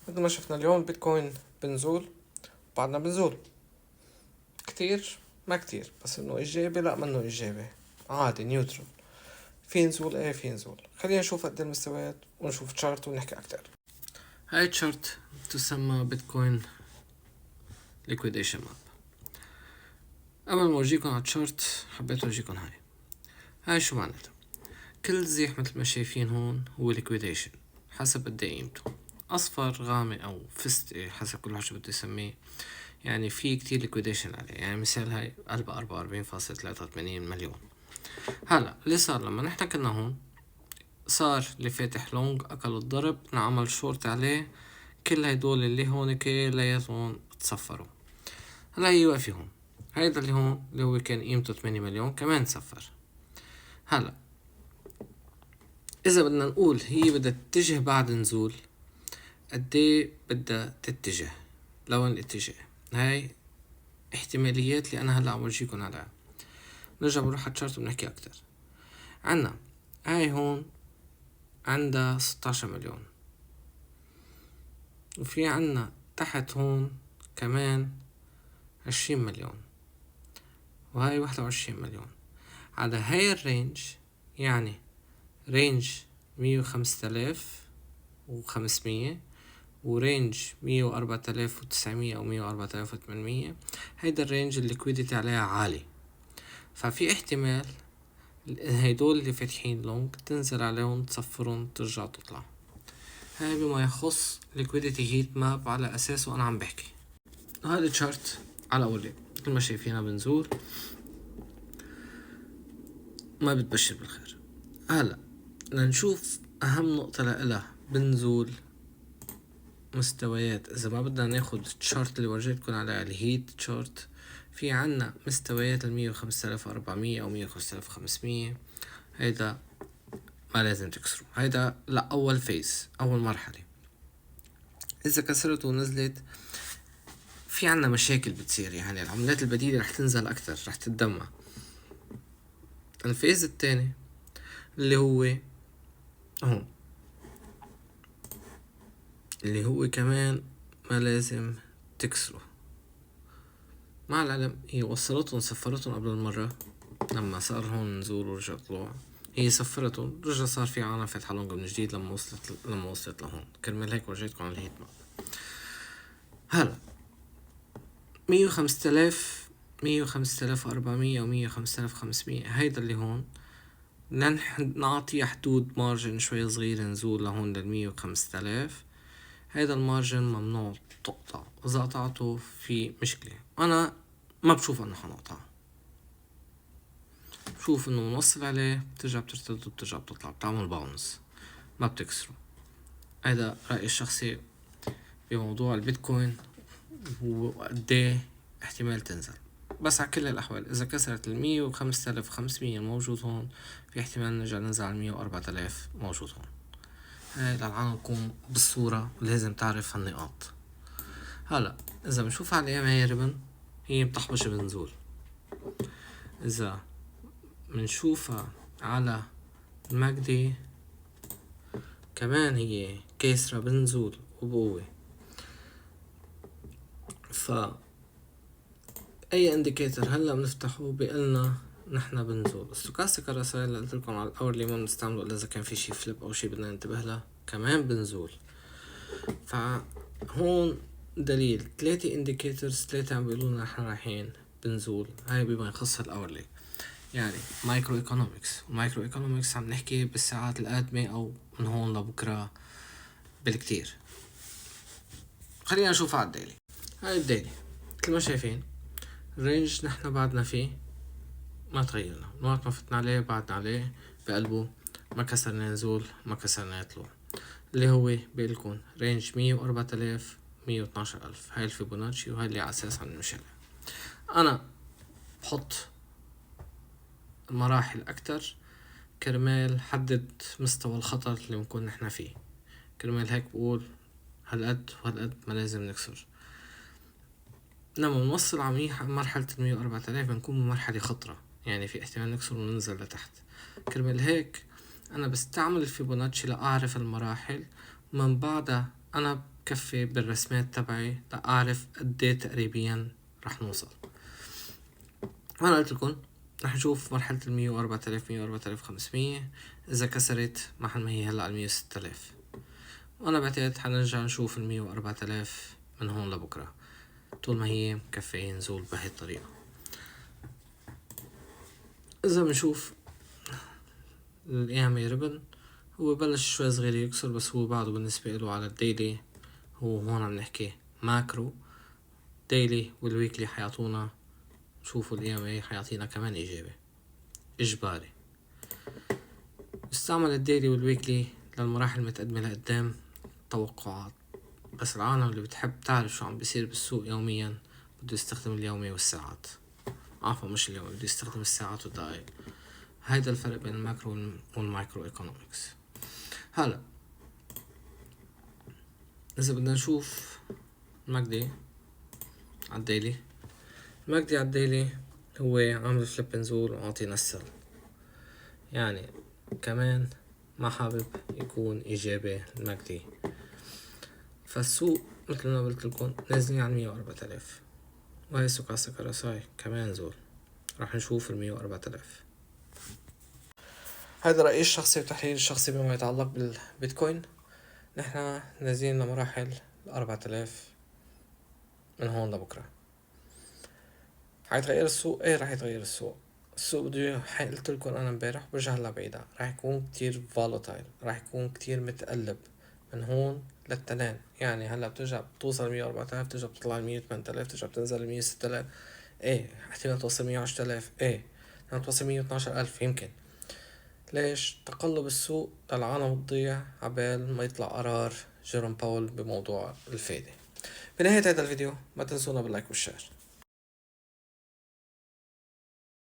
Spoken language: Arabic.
مثل ما شفنا اليوم البيتكوين بنزول بعدنا بنزول كتير ما كتير، بس انه ايجابي لا منه ايجابي، عادي نيوترال، في نزول ايه في نزول. خلينا نشوف قد المستويات ونشوف تشارت ونحكي اكتر. هاي تشارت تسمى بيتكوين ليكويديشن ماب. قبل ما اورجيكم على التشارت حبيت اورجيكم هاي شو معناتها. كل زيح مثل ما شايفين هون هو ليكويديشن حسب قد ايه قيمته، اصفر غامق او فستقي حسب كل واحد شو بده يسميه. يعني في كتير ليكويديشن عليه، يعني مثال هاي قلبها 44.83 مليون. هلا اللي صار لما نحن كنا هون، صار اللي فاتح لونج اكل الضرب، نعمل شورت عليه، كل هيدول اللي هون كلياتهم تصفروا. هلا هي واقفة هون، هيدا اللي هون اللي هو كان قيمته 8 مليون كمان تصفر. هلا اذا بدنا نقول هي بدها تتجه بعد نزول، قديه بدها تتجه، لوين الاتجاه؟ هاي احتماليات اللي انا هلا عم ورجيكم عليها. نرجع بنروح على الشارت وبنحكي اكتر. عنا هاي هون عندها 16 مليون، وفي عنا تحت هون كمان 20 مليون، وهاي 21 مليون. على هاي الرينج، يعني رينج 105,500 ورينج 104,900 أو 104,800، هيدا الرينج الليكويديتي عليها عالي. ففي احتمال هيدول اللي فاتحين لونج تنزل عليهم تصفرون ترجع تطلع. هاي بما يخص liquidity heat map على أساسه أنا عم بحكي. هذا الشارت على أولي مثل ما شايفينها بنزول ما بتبشر بالخير. هلا لنشوف أهم نقطة لإلها بنزول مستويات. إذا ما بدنا ناخد الشارت اللي ورجيتكم على الهيت شارت، في عنا مستويات 105,400 أو 105,500. هيدا ما لازم تكسروا، هيدا لأول فيز أول مرحلة. إذا كسرت ونزلت في عنا مشاكل بتصير، يعني العملات البديلة رح تنزل أكتر، رح تتدمع. الفيز التاني اللي هو هون، اللي هو كمان ما لازم تكسره. مع العلم هي وصلتهم صفرتهم قبل المرة لما صار هون نزول ورجع طلوع، هي صفرتهم رجع صار في عالم فاتحة لونج من جديد لما وصلت لهون. كرمال هيك ورجيتكم على الهيت ماب. هلا 105,000 105,400 أو 105,500، هيدا اللي هون نعطي حدود مارجن شوي صغير نزول لهون 105,000. هيدا المارجن ممنوع تقطع، إذا قطعته في مشكلة. أنا ما بشوف أنه حنقطع، بشوف إنه نوصل عليه بترجع بترتد وبترجع بتطلع، بتعمل باونس ما بتكسره. هيدا رأيي الشخصي بموضوع البيتكوين وقديه احتمال تنزل. بس على كل الأحوال إذا كسرت 105,500 الموجود هون، في احتمال نرجع ننزل على 104,000 موجود هون. هاي للعالم نكون بالصورة لازم تعرف هالنقاط. هلا إذا بنشوف على الأيام هاي ريبن، هي بتحبش بنزول. إذا بنشوفها على الماجدي كمان هي كيسرة بنزول وبقوة. ف اي انديكيتر هلا بنفتحه بيقلنا نحنا بنزول. الستوكاستيك الرسائل اللي قلتلكم على الاورلي ما بنستعمله الا اذا كان في شي فليب او شي بدنا ننتبه له، كمان بنزول. فهون دليل 3 انديكيترز 3 عم بيقولولنا نحنا رايحين بنزول. هاي بما يخص الاورلي، يعني مايكرو ايكونومكس. المايكرو ايكونومكس عم نحكي بالساعات القادمة او من هون لبكرة بالكتير. خلينا نشوف على الديلي. هاي الديلي مثل ما شايفين الرينج نحنا بعدنا فيه ما تغيرنا، من وقت ما فتنا عليه بعدنا عليه بقلبه، ما كسرنا نزول ما كسرنا طلوع، اللي هو بيقلكن رينج 104,000 112,000. هاي الفيبوناتشي وهاي اللي على اساس عم نمشي. انا بحط مراحل اكتر كرمال حدد مستوى الخطر اللي بنكون نحنا فيه. كرمال هيك بقول هالقد وهالقد ما لازم نكسر. لما نوصل على مرحلة 104,000 بنكون بمرحلة خطرة، يعني في احتمال نكسر وننزل لتحت. كرمال هيك أنا بستعمل الفيبوناتشي لأعرف المراحل، من بعدها أنا كفي بالرسمات تبعي لأعرف قديه تقريبيا رح نوصل. وأنا قلت لكم رح نشوف مرحلة 104,000 104,500 إذا كسرت محل ما هي هلأ 106,000، وأنا بعتقد حنرجع نشوف 104,000 من هون لبكرة طول ما هي مكفية نزول بهي الطريقة. إذا بنشوف الإيامي ريبن هو بلش شوي صغير يكسر، بس هو بعده بالنسبة له على الديلي، هو هون عم نحكي ماكرو. ديلي والويكلي حيعطونا، شوفوا الإيامي حيعطينا كمان إجابة إجباري. استعمل الديلي والويكلي للمراحل المتقدمة لقدام توقعات، بس العالم اللي بتحب تعرف شو عم بيصير بالسوق يوميا بده يستخدم اليومي والساعات، عفوا مش اليومي، بده يستخدم الساعات والدقائق. هيدا الفرق بين الماكرو والمايكرو ايكونومكس. هلا إذا بدنا نشوف ماكدي عالديلي، ماكدي عالديلي هو عامل فليب نزول وعاطينا السل، يعني كمان ما حابب يكون إجابة الماكدي. فالسوق مثل ما قلت لكم نازلين على 104,000، وهي سوكاسا كاراساي كمان نزول، راح نشوف 104,000. هذا رأيي الشخصي وتحليل الشخصي بما يتعلق بالبيتكوين. نحنا نازلين لمراحل 4,000 من هون لبكرة. حيتغير السوق؟ ايه راح يتغير السوق. السوق بده قلت لكم انا امبارح برجع هلا بعيدة، راح يكون كتير فولاتايل، راح يكون كتير متقلب من هون للتنين. يعني هلا بترجع بتوصل 104,000، بترجع بتطلع 108,000، بترجع بتنزل 106,000، ايه احتمال توصل 110,000، ايه احتمال توصل 112,000 يمكن. ليش؟ تقلب السوق للعالم تضيع عبال ما يطلع قرار جيروم باول بموضوع الفايدة. بنهاية هذا الفيديو ما تنسونا باللايك والشير.